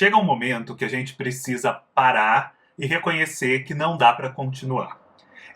Chega um momento que a gente precisa parar e reconhecer que não dá para continuar.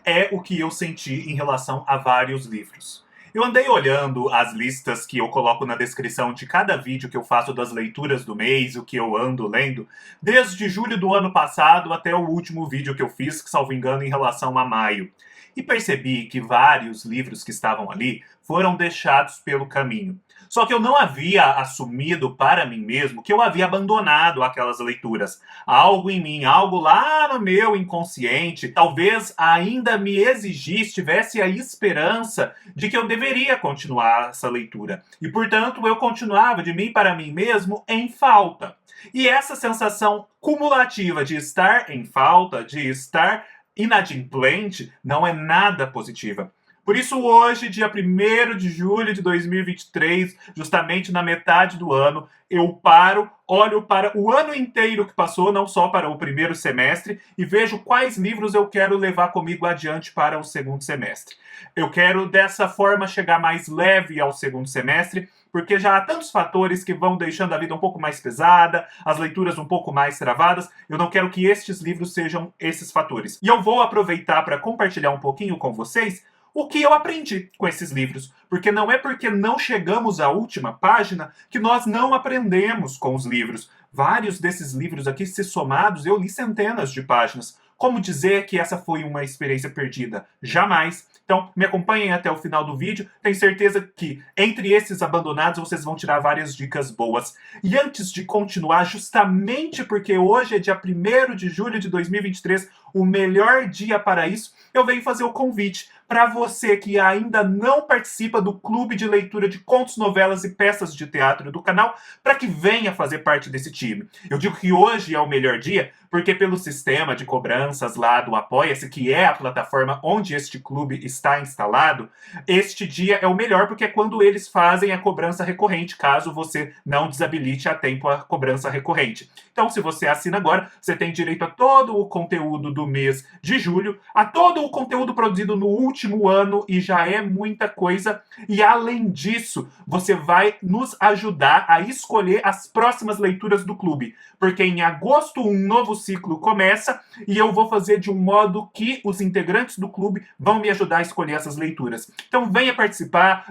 É o que eu senti em relação a vários livros. Eu andei olhando as listas que eu coloco na descrição de cada vídeo que eu faço das leituras do mês, o que eu ando lendo, desde julho do ano passado até o último vídeo que eu fiz, que salvo engano, em relação a maio. E percebi que vários livros que estavam ali foram deixados pelo caminho. Só que eu não havia assumido para mim mesmo que eu havia abandonado aquelas leituras. Algo em mim, algo lá no meu inconsciente, talvez ainda me exigisse, tivesse a esperança de que eu deveria continuar essa leitura. E, portanto, eu continuava de mim para mim mesmo em falta. E essa sensação cumulativa de estar em falta, de estar inadimplente, não é nada positiva. Por isso hoje, dia 1º de julho de 2023, justamente na metade do ano, eu paro, olho para o ano inteiro que passou, não só para o primeiro semestre, e vejo quais livros eu quero levar comigo adiante para o segundo semestre. Eu quero, dessa forma, chegar mais leve ao segundo semestre, porque já há tantos fatores que vão deixando a vida um pouco mais pesada, as leituras um pouco mais travadas. Eu não quero que estes livros sejam esses fatores. E eu vou aproveitar para compartilhar um pouquinho com vocês o que eu aprendi com esses livros. Porque não é porque não chegamos à última página que nós não aprendemos com os livros. Vários desses livros aqui, se somados, eu li centenas de páginas. Como dizer que essa foi uma experiência perdida? Jamais. Então, me acompanhem até o final do vídeo. Tenho certeza que, entre esses abandonados, vocês vão tirar várias dicas boas. E antes de continuar, justamente porque hoje é dia 1º de julho de 2023, o melhor dia para isso, eu venho fazer o convite para você que ainda não participa do clube de leitura de contos, novelas e peças de teatro do canal, para que venha fazer parte desse time. Eu digo que hoje é o melhor dia porque pelo sistema de cobranças lá do Apoia-se, que é a plataforma onde este clube está instalado, este dia é o melhor porque é quando eles fazem a cobrança recorrente, caso você não desabilite a tempo a cobrança recorrente. Então, se você assina agora, você tem direito a todo o conteúdo do mês de julho, a todo o conteúdo produzido no último ano, e já é muita coisa. E além disso, você vai nos ajudar a escolher as próximas leituras do clube, porque em agosto um novo ciclo começa e eu vou fazer de um modo que os integrantes do clube vão me ajudar a escolher essas leituras. Então venha participar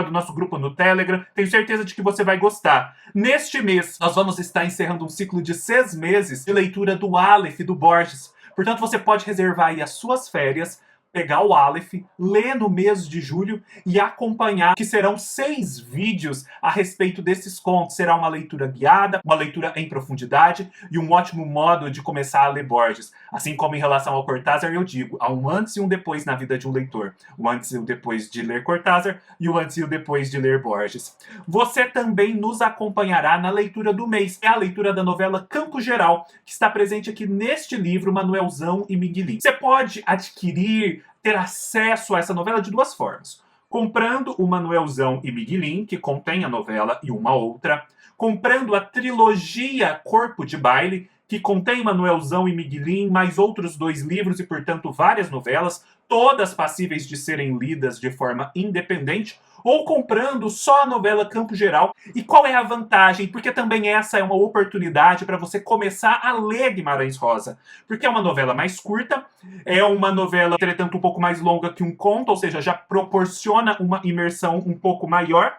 do nosso grupo no Telegram, tenho certeza de que você vai gostar. Neste mês, nós vamos estar encerrando um ciclo de 6 meses de leitura do Aleph, do Borges. Portanto, você pode reservar aí as suas férias, pegar o Aleph, ler no mês de julho e acompanhar, que serão 6 vídeos a respeito desses contos. Será uma leitura guiada, uma leitura em profundidade e um ótimo modo de começar a ler Borges. Assim como em relação ao Cortázar, eu digo, há um antes e um depois na vida de um leitor. O antes e o depois de ler Cortázar e o antes e o depois de ler Borges. Você também nos acompanhará na leitura do mês. É a leitura da novela Campo Geral, que está presente aqui neste livro, Manuelzão e Miguelinho. Você pode adquirir, ter acesso a essa novela de 2 formas. Comprando o Manuelzão e Miguelinho, que contém a novela e uma outra. Comprando a trilogia Corpo de Baile, que contém Manuelzão e Miguelinho, mais outros 2 livros e, portanto, várias novelas, todas passíveis de serem lidas de forma independente, ou comprando só a novela Campo Geral. E qual é a vantagem? Porque também essa é uma oportunidade para você começar a ler Guimarães Rosa. Porque é uma novela mais curta, é uma novela, entretanto, um pouco mais longa que um conto, ou seja, já proporciona uma imersão um pouco maior.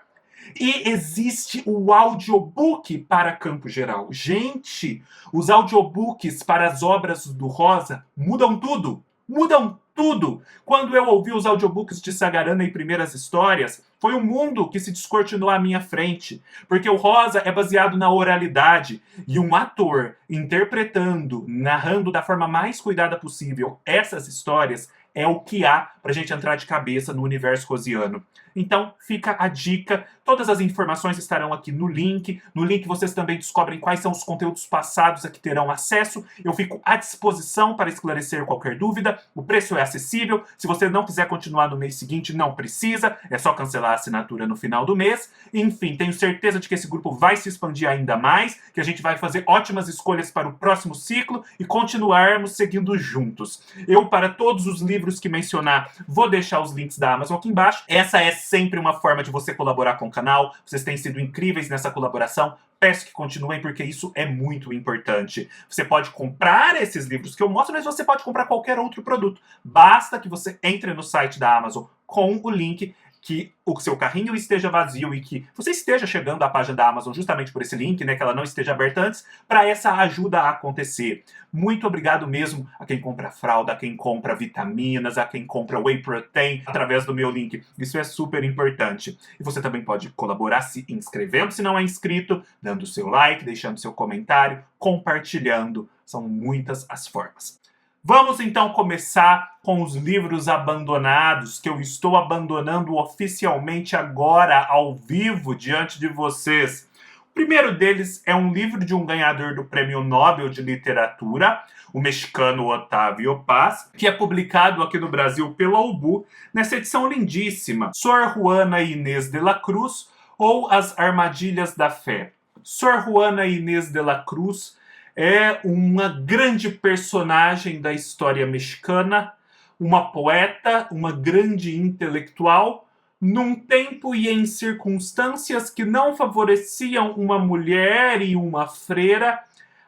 E existe o audiobook para Campo Geral. Gente, os audiobooks para as obras do Rosa mudam tudo. Mudam tudo! Quando eu ouvi os audiobooks de Sagarana e Primeiras Histórias, foi um mundo que se descortinou à minha frente. Porque o Rosa é baseado na oralidade. E um ator interpretando, narrando da forma mais cuidada possível essas histórias é o que há pra gente entrar de cabeça no universo rosiano. Então, fica a dica. Todas as informações estarão aqui no link. No link vocês também descobrem quais são os conteúdos passados a que terão acesso. Eu fico à disposição para esclarecer qualquer dúvida. O preço é acessível. Se você não quiser continuar no mês seguinte, não precisa. É só cancelar a assinatura no final do mês. Enfim, tenho certeza de que esse grupo vai se expandir ainda mais, que a gente vai fazer ótimas escolhas para o próximo ciclo e continuarmos seguindo juntos. Eu, para todos os livros que mencionar, vou deixar os links da Amazon aqui embaixo. Essa é sempre uma forma de você colaborar com o canal. Vocês têm sido incríveis nessa colaboração. Peço que continuem, porque isso é muito importante. Você pode comprar esses livros que eu mostro, mas você pode comprar qualquer outro produto. Basta que você entre no site da Amazon com o link, que o seu carrinho esteja vazio e que você esteja chegando à página da Amazon justamente por esse link, né, que ela não esteja aberta antes, para essa ajuda a acontecer. Muito obrigado mesmo a quem compra fralda, a quem compra vitaminas, a quem compra whey protein através do meu link. Isso é super importante. E você também pode colaborar se inscrevendo, se não é inscrito, dando seu like, deixando seu comentário, compartilhando. São muitas as formas. Vamos então começar com os livros abandonados, que eu estou abandonando oficialmente agora, ao vivo, diante de vocês. O primeiro deles é um livro de um ganhador do Prêmio Nobel de Literatura, o mexicano Octavio Paz, que é publicado aqui no Brasil pela Ubu, nessa edição lindíssima, Sor Juana Inés de la Cruz, ou As Armadilhas da Fé. Sor Juana Inés de la Cruz é uma grande personagem da história mexicana, uma poeta, uma grande intelectual, num tempo e em circunstâncias que não favoreciam uma mulher e uma freira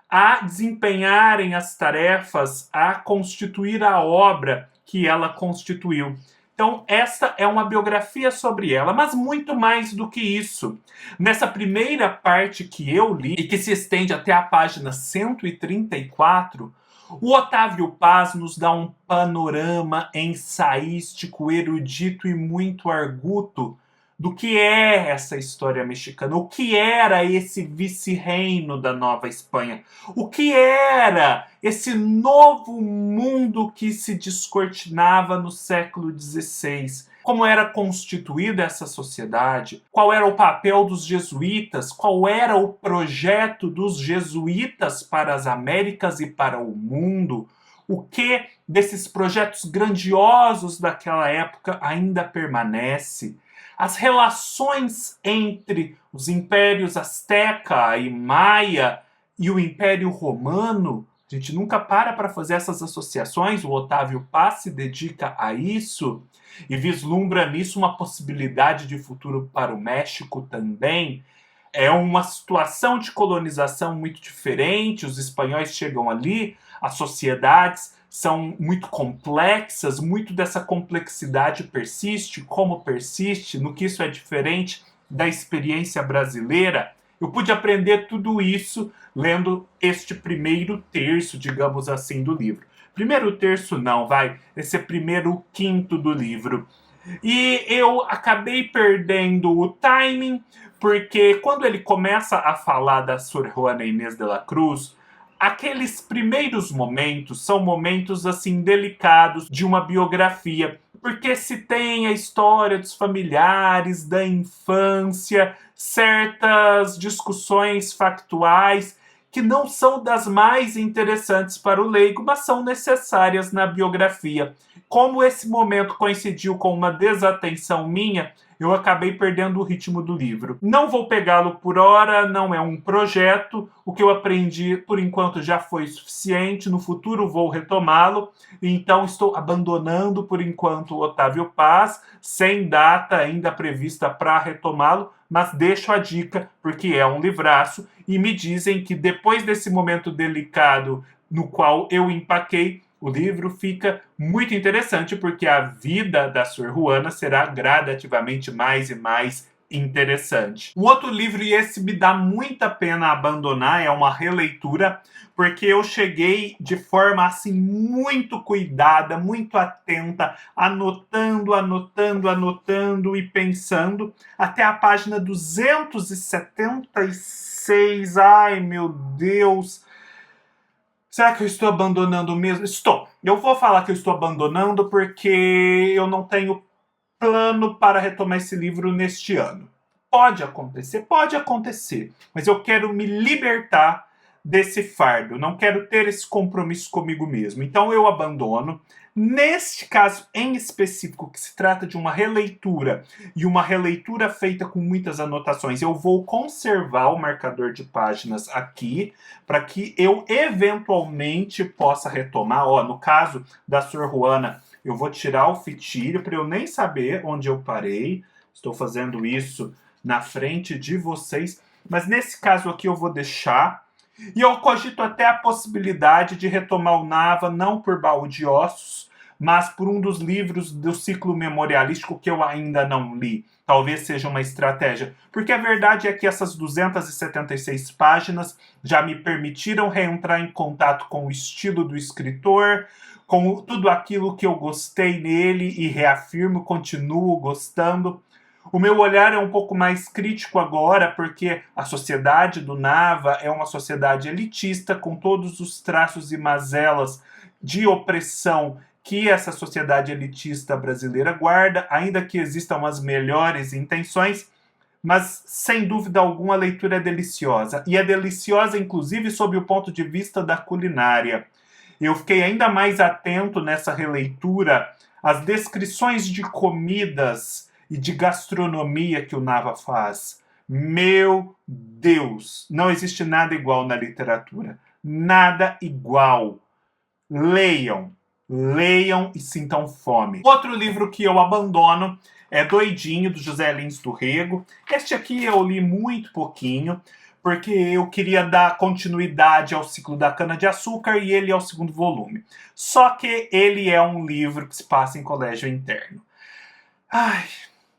a desempenharem as tarefas, a constituir a obra que ela constituiu. Então, esta é uma biografia sobre ela, mas muito mais do que isso. Nessa primeira parte que eu li, e que se estende até a página 134, o Octavio Paz nos dá um panorama ensaístico, erudito e muito arguto do que é essa história mexicana, o que era esse vice-reino da Nova Espanha, o que era esse novo mundo que se descortinava no século XVI, como era constituída essa sociedade, qual era o papel dos jesuítas, qual era o projeto dos jesuítas para as Américas e para o mundo, o que desses projetos grandiosos daquela época ainda permanece. As relações entre os impérios Azteca e Maia e o Império Romano, a gente nunca para fazer essas associações, o Octavio Paz se dedica a isso e vislumbra nisso uma possibilidade de futuro para o México também. É uma situação de colonização muito diferente, os espanhóis chegam ali, as sociedades são muito complexas, muito dessa complexidade persiste, como persiste, no que isso é diferente da experiência brasileira. Eu pude aprender tudo isso lendo este primeiro terço, digamos assim, do livro. Primeiro terço não, esse é primeiro quinto do livro. E eu acabei perdendo o timing, porque quando ele começa a falar da Sor Juana Inés de la Cruz, aqueles primeiros momentos são momentos assim delicados de uma biografia, porque se tem a história dos familiares, da infância, certas discussões factuais que não são das mais interessantes para o leigo, mas são necessárias na biografia. Como esse momento coincidiu com uma desatenção minha, eu acabei perdendo o ritmo do livro. Não vou pegá-lo por hora, não é um projeto. O que eu aprendi, por enquanto, já foi suficiente. No futuro vou retomá-lo. Então estou abandonando, por enquanto, o Octavio Paz, sem data ainda prevista para retomá-lo, mas deixo a dica, porque é um livraço, e me dizem que depois desse momento delicado no qual eu empaquei, o livro fica muito interessante, porque a vida da Sor Juana será gradativamente mais e mais interessante. Um outro livro, e esse me dá muita pena abandonar, é uma releitura, porque eu cheguei de forma assim muito cuidada, muito atenta, anotando e pensando, até a página 276. Ai, meu Deus! Será que eu estou abandonando mesmo? Estou. Eu vou falar que eu estou abandonando porque eu não tenho plano para retomar esse livro neste ano. Pode acontecer, mas eu quero me libertar desse fardo, não quero ter esse compromisso comigo mesmo. Então eu abandono. Neste caso em específico, que se trata de uma releitura, e uma releitura feita com muitas anotações, eu vou conservar o marcador de páginas aqui, para que eu eventualmente possa retomar. No caso da Sor Juana, eu vou tirar o fitilho para eu nem saber onde eu parei, Estou fazendo isso na frente de vocês, mas nesse caso aqui eu vou deixar. E eu cogito até a possibilidade de retomar o Nava, não por Baú de Ossos, mas por um dos livros do ciclo memorialístico que eu ainda não li. Talvez seja uma estratégia. Porque a verdade é que essas 276 páginas já me permitiram reentrar em contato com o estilo do escritor, com tudo aquilo que eu gostei nele e reafirmo, continuo gostando. O meu olhar é um pouco mais crítico agora, porque a sociedade do Nava é uma sociedade elitista, com todos os traços e mazelas de opressão que essa sociedade elitista brasileira guarda, ainda que existam as melhores intenções, mas sem dúvida alguma a leitura é deliciosa. E é deliciosa, inclusive, sob o ponto de vista da culinária. Eu fiquei ainda mais atento nessa releitura às descrições de comidas e de gastronomia que o Nava faz. Meu Deus, não existe nada igual na literatura. Nada igual. Leiam, leiam e sintam fome. Outro livro que eu abandono é Doidinho, do José Lins do Rego. Este aqui eu li muito pouquinho, porque eu queria dar continuidade ao ciclo da cana-de-açúcar e ele é o segundo volume. Só que ele é um livro que se passa em colégio interno. Ai,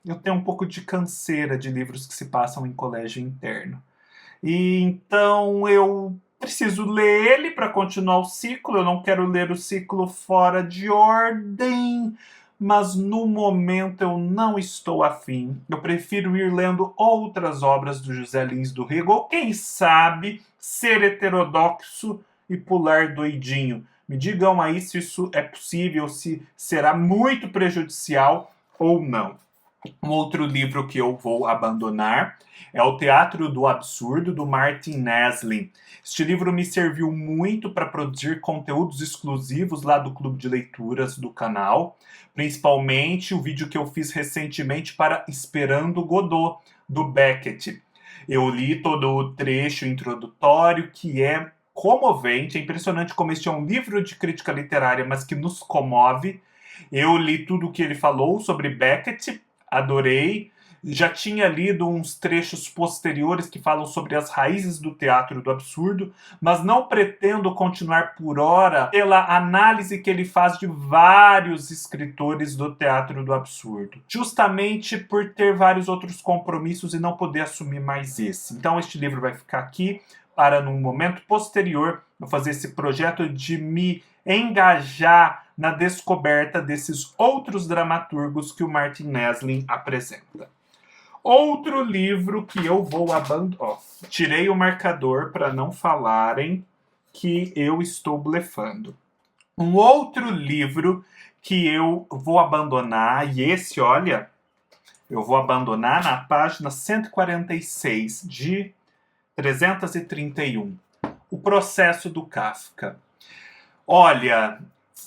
eu tenho um pouco de canseira de livros que se passam em colégio interno. E então eu preciso ler ele para continuar o ciclo. Eu não quero ler o ciclo fora de ordem, mas no momento eu não estou afim. Eu prefiro ir lendo outras obras do José Lins do Rego, ou quem sabe ser heterodoxo e pular Doidinho. Me digam aí se isso é possível, se será muito prejudicial ou não. Um outro livro que eu vou abandonar é O Teatro do Absurdo, do Martin Naslin. Este livro me serviu muito para produzir conteúdos exclusivos lá do Clube de Leituras do canal, principalmente o vídeo que eu fiz recentemente para Esperando Godot, do Beckett. Eu li todo o trecho introdutório, que é comovente. É impressionante como este é um livro de crítica literária, mas que nos comove. Eu li tudo o que ele falou sobre Beckett, adorei. Já tinha lido uns trechos posteriores que falam sobre as raízes do teatro do absurdo, mas não pretendo continuar por hora pela análise que ele faz de vários escritores do teatro do absurdo, justamente por ter vários outros compromissos e não poder assumir mais esse. Então este livro vai ficar aqui para, num momento posterior, eu fazer esse projeto de me engajar na descoberta desses outros dramaturgos que o Martin Naslin apresenta. Outro livro que eu vou abandonar. Tirei o marcador para não falarem que eu estou blefando. Um outro livro que eu vou abandonar, e esse, olha, eu vou abandonar na página 146 de 331. O Processo do Kafka. Olha,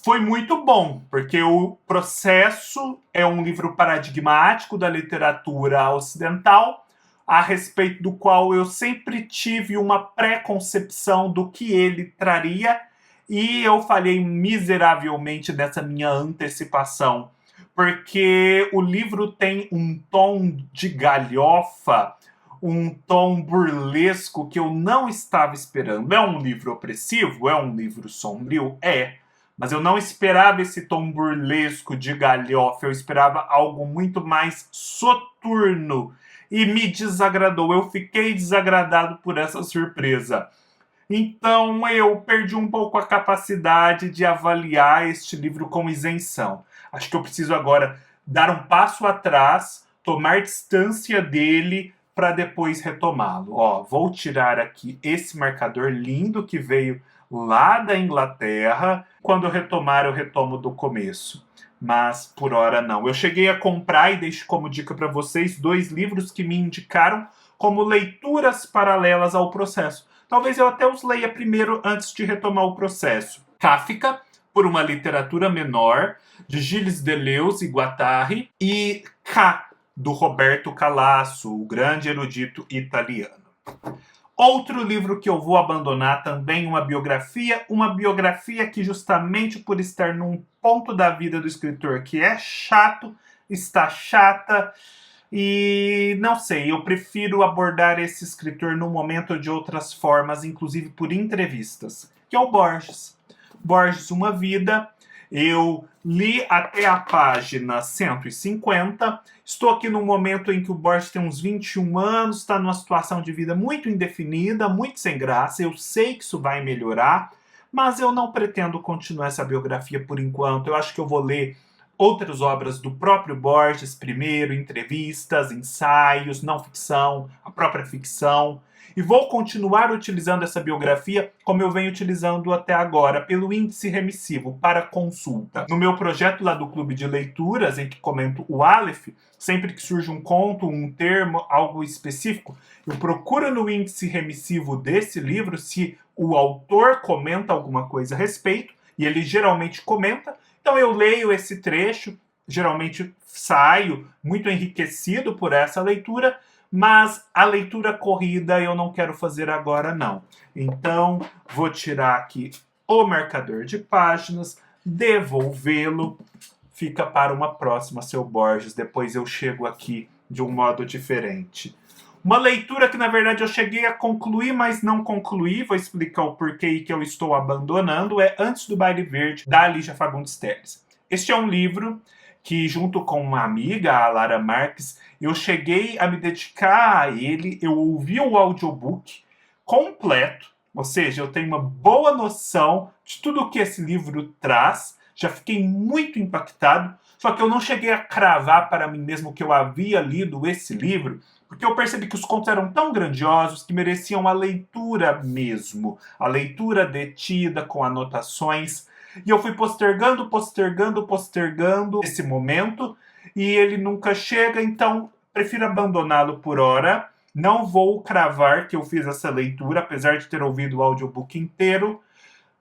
foi muito bom, porque O Processo é um livro paradigmático da literatura ocidental, a respeito do qual eu sempre tive uma pré-concepção do que ele traria, e eu falhei miseravelmente nessa minha antecipação, porque o livro tem um tom de galhofa, um tom burlesco que eu não estava esperando. É um livro opressivo? É um livro sombrio? É. Mas eu não esperava esse tom burlesco de galhofa. Eu esperava algo muito mais soturno. E me desagradou. Eu fiquei desagradado por essa surpresa. Então eu perdi um pouco a capacidade de avaliar este livro com isenção. Acho que eu preciso agora dar um passo atrás, tomar distância dele, para depois retomá-lo. Ó, vou tirar aqui esse marcador lindo que veio lá da Inglaterra. Quando eu retomar, eu retomo do começo. Mas por hora não. Eu cheguei a comprar, e deixo como dica para vocês, 2 livros que me indicaram como leituras paralelas ao Processo. Talvez eu até os leia primeiro antes de retomar o Processo. Kafka, por uma literatura menor, de Gilles Deleuze e Guattari, e K, do Roberto Calasso, o grande erudito italiano. Outro livro que eu vou abandonar, também uma biografia que, justamente por estar num ponto da vida do escritor que é chato, está chata, E não sei, eu prefiro abordar esse escritor no momento de outras formas, inclusive por entrevistas, que é o Borges. Borges, Uma Vida. Eu li até a página 150. Estou aqui no momento em que o Borges tem uns 21 anos, está numa situação de vida muito indefinida, muito sem graça. Eu sei que isso vai melhorar, mas eu não pretendo continuar essa biografia por enquanto. Eu acho que eu vou ler outras obras do próprio Borges primeiro, entrevistas, ensaios, não ficção, a própria ficção. E vou continuar utilizando essa biografia como eu venho utilizando até agora, pelo índice remissivo, para consulta. No meu projeto lá do Clube de Leituras, em que comento o Aleph, sempre que surge um conto, um termo, algo específico, eu procuro no índice remissivo desse livro se o autor comenta alguma coisa a respeito, e ele geralmente comenta. Então eu leio esse trecho, geralmente saio muito enriquecido por essa leitura, mas a leitura corrida eu não quero fazer agora não. Então vou tirar aqui o marcador de páginas, devolvê-lo, fica para uma próxima, seu Borges, depois eu chego aqui de um modo diferente. Uma leitura que, na verdade, eu cheguei a concluir, mas não concluí. Vou explicar o porquê e que eu estou abandonando. É Antes do Baile Verde, da Lígia Fagundes Telles. Este é um livro que, junto com uma amiga, a Lara Marques, eu cheguei a me dedicar a ele. Eu ouvi o audiobook completo, ou seja, eu tenho uma boa noção de tudo o que esse livro traz. Já fiquei muito impactado, só que eu não cheguei a cravar para mim mesmo que eu havia lido esse livro, porque eu percebi que os contos eram tão grandiosos que mereciam a leitura mesmo, a leitura detida com anotações. E eu fui postergando esse momento, e ele nunca chega, então prefiro abandoná-lo por hora. Não vou cravar que eu fiz essa leitura, apesar de ter ouvido o audiobook inteiro.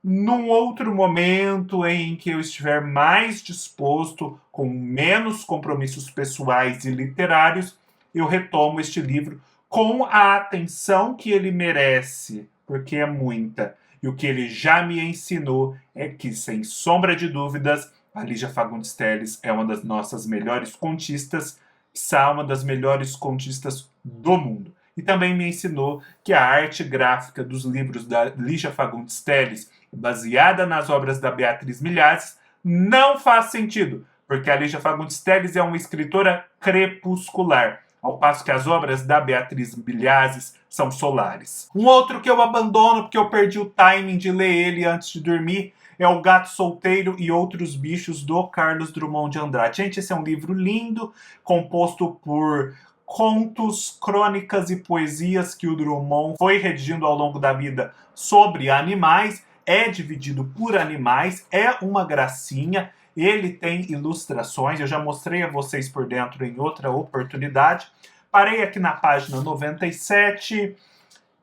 Num outro momento em que eu estiver mais disposto, com menos compromissos pessoais e literários, eu retomo este livro com a atenção que ele merece, porque é muita. E o que ele já me ensinou é que, sem sombra de dúvidas, a Lígia Fagundes Telles é uma das nossas melhores contistas, quiçá uma das melhores contistas do mundo. E também me ensinou que a arte gráfica dos livros da Lígia Fagundes Telles, baseada nas obras da Beatriz Milhazes, não faz sentido, porque a Lígia Fagundes Telles é uma escritora crepuscular, ao passo que as obras da Beatriz Milhazes são solares. Um outro que eu abandono porque eu perdi o timing de ler ele antes de dormir é O Gato Solteiro e Outros Bichos, do Carlos Drummond de Andrade. Gente, esse é um livro lindo, composto por contos, crônicas e poesias que o Drummond foi redigindo ao longo da vida sobre animais. É dividido por animais, é uma gracinha. Ele tem ilustrações, eu já mostrei a vocês por dentro em outra oportunidade. Parei aqui na página 97.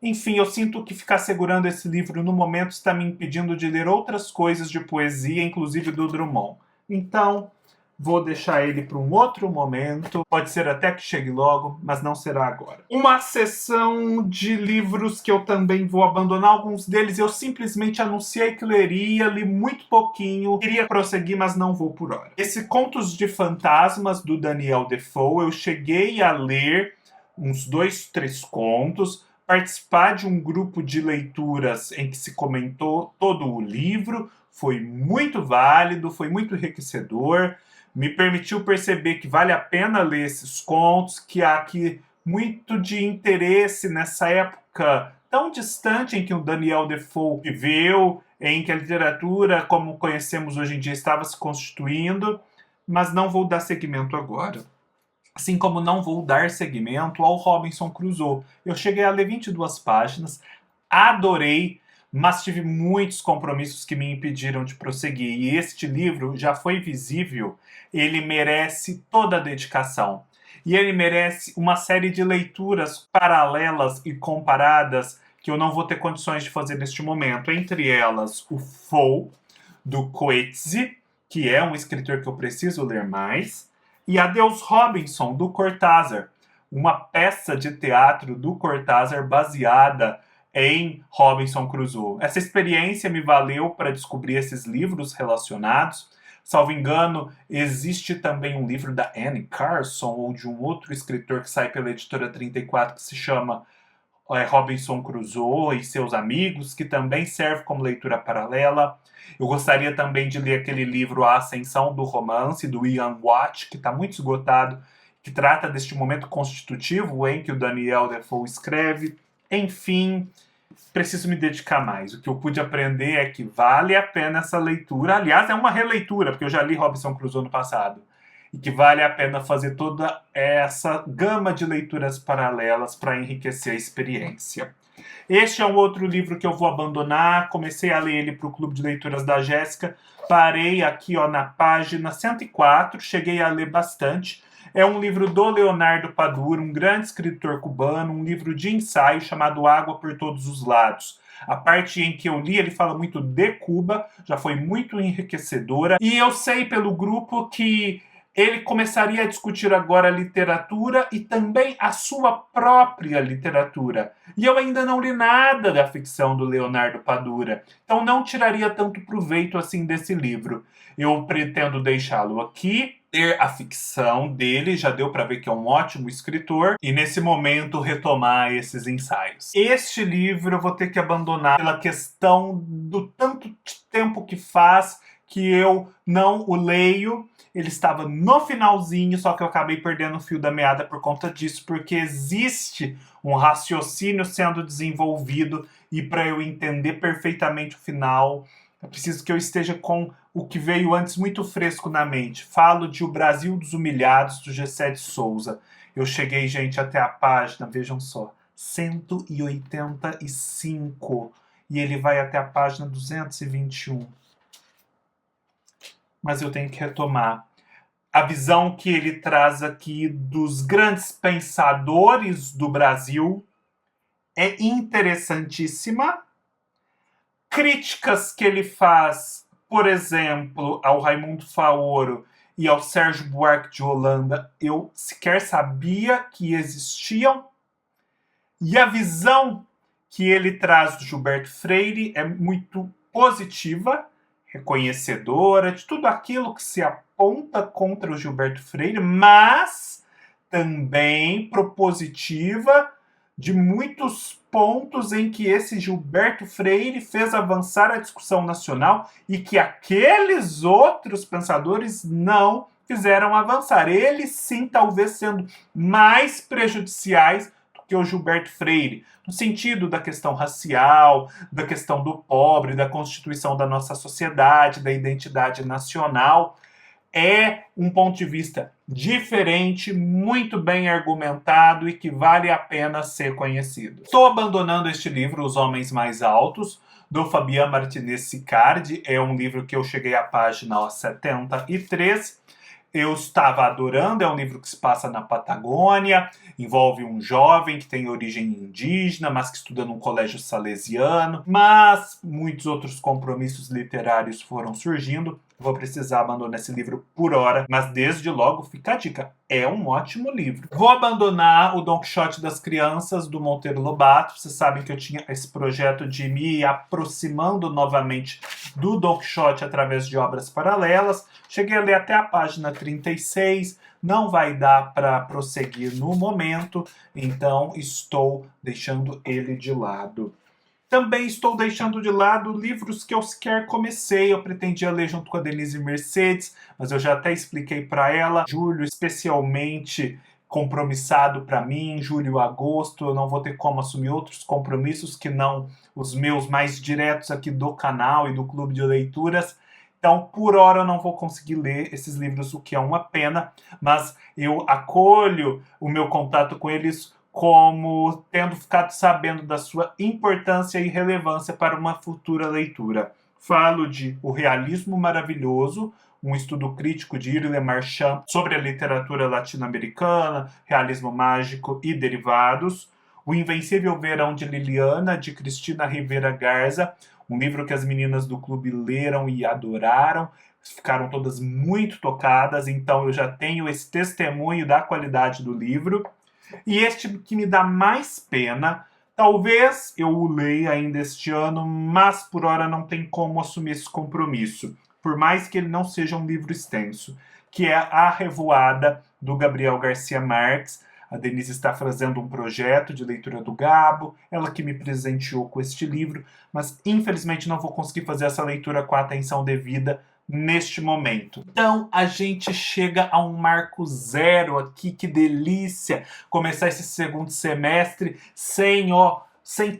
Enfim, eu sinto que ficar segurando esse livro no momento está me impedindo de ler outras coisas de poesia, inclusive do Drummond. Então, vou deixar ele para um outro momento. Pode ser até que chegue logo, mas não será agora. Uma seção de livros que eu também vou abandonar. Alguns deles eu simplesmente anunciei que leria, li muito pouquinho. Queria prosseguir, mas não vou por hora. Esse Contos de Fantasmas, do Daniel Defoe, eu cheguei a ler uns 2, 3 contos, participar de um grupo de leituras em que se comentou todo o livro. Foi muito válido, foi muito enriquecedor. Me permitiu perceber que vale a pena ler esses contos, que há aqui muito de interesse nessa época tão distante em que o Daniel Defoe viveu, em que a literatura, como conhecemos hoje em dia, estava se constituindo, mas não vou dar seguimento agora. Assim como não vou dar seguimento ao Robinson Crusoe. Eu cheguei a ler 22 páginas, adorei, mas tive muitos compromissos que me impediram de prosseguir. E este livro já foi visível, ele merece toda a dedicação. E ele merece uma série de leituras paralelas e comparadas que eu não vou ter condições de fazer neste momento. Entre elas, o Foe, do Coetzee, que é um escritor que eu preciso ler mais, e Adeus Robinson, do Cortázar, uma peça de teatro do Cortázar baseada em Robinson Crusoe. Essa experiência me valeu para descobrir esses livros relacionados. Salvo engano, existe também um livro da Anne Carson ou de um outro escritor que sai pela editora 34 que se chama Robinson Crusoe e seus amigos, que também serve como leitura paralela. Eu gostaria também de ler aquele livro A Ascensão do Romance, do Ian Watt, que está muito esgotado, que trata deste momento constitutivo em que o Daniel Defoe escreve. Enfim, preciso me dedicar mais. O que eu pude aprender é que vale a pena essa leitura. Aliás, é uma releitura, porque eu já li Robinson Crusoe no passado. E que vale a pena fazer toda essa gama de leituras paralelas para enriquecer a experiência. Este é um outro livro que eu vou abandonar. Comecei a ler ele para o Clube de Leituras da Jéssica. Parei aqui na página 104. Cheguei a ler bastante. É um livro do Leonardo Padura, um grande escritor cubano, um livro de ensaio chamado Água por Todos os Lados. A parte em que eu li, ele fala muito de Cuba, já foi muito enriquecedora. E eu sei pelo grupo que ele começaria a discutir agora a literatura e também a sua própria literatura. E eu ainda não li nada da ficção do Leonardo Padura, então não tiraria tanto proveito assim desse livro. Eu pretendo deixá-lo aqui, ter a ficção dele, já deu para ver que é um ótimo escritor, e nesse momento retomar esses ensaios. Este livro eu vou ter que abandonar pela questão do tanto tempo que faz que eu não o leio. Ele estava no finalzinho, só que eu acabei perdendo o fio da meada por conta disso, porque existe um raciocínio sendo desenvolvido e para eu entender perfeitamente o final, é preciso que eu esteja com o que veio antes muito fresco na mente. Falo de O Brasil dos Humilhados, do Gessé de Souza. Eu cheguei, gente, até a página, vejam só, 185, e ele vai até a página 221. Mas eu tenho que retomar. A visão que ele traz aqui dos grandes pensadores do Brasil é interessantíssima. Críticas que ele faz, por exemplo, ao Raimundo Faoro e ao Sérgio Buarque de Holanda, eu sequer sabia que existiam. E a visão que ele traz do Gilberto Freire é muito positiva, reconhecedora de tudo aquilo que se aponta contra o Gilberto Freire, mas também propositiva de muitos pontos em que esse Gilberto Freire fez avançar a discussão nacional e que aqueles outros pensadores não fizeram avançar. Eles sim, talvez sendo mais prejudiciais que o Gilberto Freire, no sentido da questão racial, da questão do pobre, da constituição da nossa sociedade, da identidade nacional. É um ponto de vista diferente, muito bem argumentado e que vale a pena ser conhecido. Estou abandonando este livro, Os Homens Mais Altos, do Fabian Martinez Sicardi. É um livro que eu cheguei à página 73. Eu estava adorando, é um livro que se passa na Patagônia, envolve um jovem que tem origem indígena, mas que estuda num colégio salesiano, mas muitos outros compromissos literários foram surgindo. Vou precisar abandonar esse livro por hora, mas desde logo fica a dica, é um ótimo livro. Vou abandonar o Don Quixote das Crianças, do Monteiro Lobato. Vocês sabem que eu tinha esse projeto de me aproximando novamente do Don Quixote através de obras paralelas. Cheguei a ler até a página 36, não vai dar para prosseguir no momento, então estou deixando ele de lado. Também estou deixando de lado livros que eu sequer comecei. Eu pretendia ler junto com a Denise Mercedes, mas eu já até expliquei para ela. Julho, especialmente compromissado para mim, julho e agosto, eu não vou ter como assumir outros compromissos que não os meus mais diretos aqui do canal e do clube de leituras. Então, por hora, eu não vou conseguir ler esses livros, o que é uma pena, mas eu acolho o meu contato com eles como tendo ficado sabendo da sua importância e relevância para uma futura leitura. Falo de O Realismo Maravilhoso, um estudo crítico de Irle Marchand sobre a literatura latino-americana, realismo mágico e derivados. O Invencível Verão de Liliana, de Cristina Rivera Garza, um livro que as meninas do clube leram e adoraram, ficaram todas muito tocadas, então eu já tenho esse testemunho da qualidade do livro. E este que me dá mais pena, talvez eu o leia ainda este ano, mas por hora não tem como assumir esse compromisso, por mais que ele não seja um livro extenso, que é A Revoada, do Gabriel Garcia Marques. A Denise está fazendo um projeto de leitura do Gabo, ela que me presenteou com este livro, mas infelizmente não vou conseguir fazer essa leitura com a atenção devida neste momento. Então a gente chega a um marco zero aqui, que delícia começar esse segundo semestre sem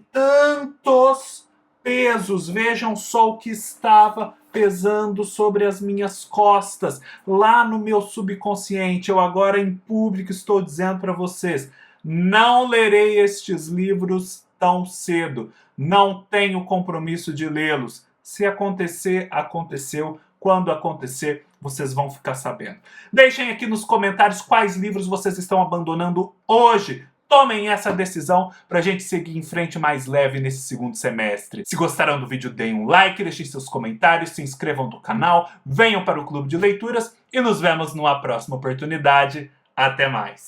tantos pesos. Vejam só o que estava pesando sobre as minhas costas, lá no meu subconsciente. Eu agora em público estou dizendo para vocês, não lerei estes livros tão cedo, não tenho compromisso de lê-los. Se acontecer, aconteceu. Quando acontecer, vocês vão ficar sabendo. Deixem aqui nos comentários quais livros vocês estão abandonando hoje. Tomem essa decisão pra gente seguir em frente mais leve nesse segundo semestre. Se gostaram do vídeo, deem um like, deixem seus comentários, se inscrevam no canal, venham para o Clube de Leituras e nos vemos numa próxima oportunidade. Até mais!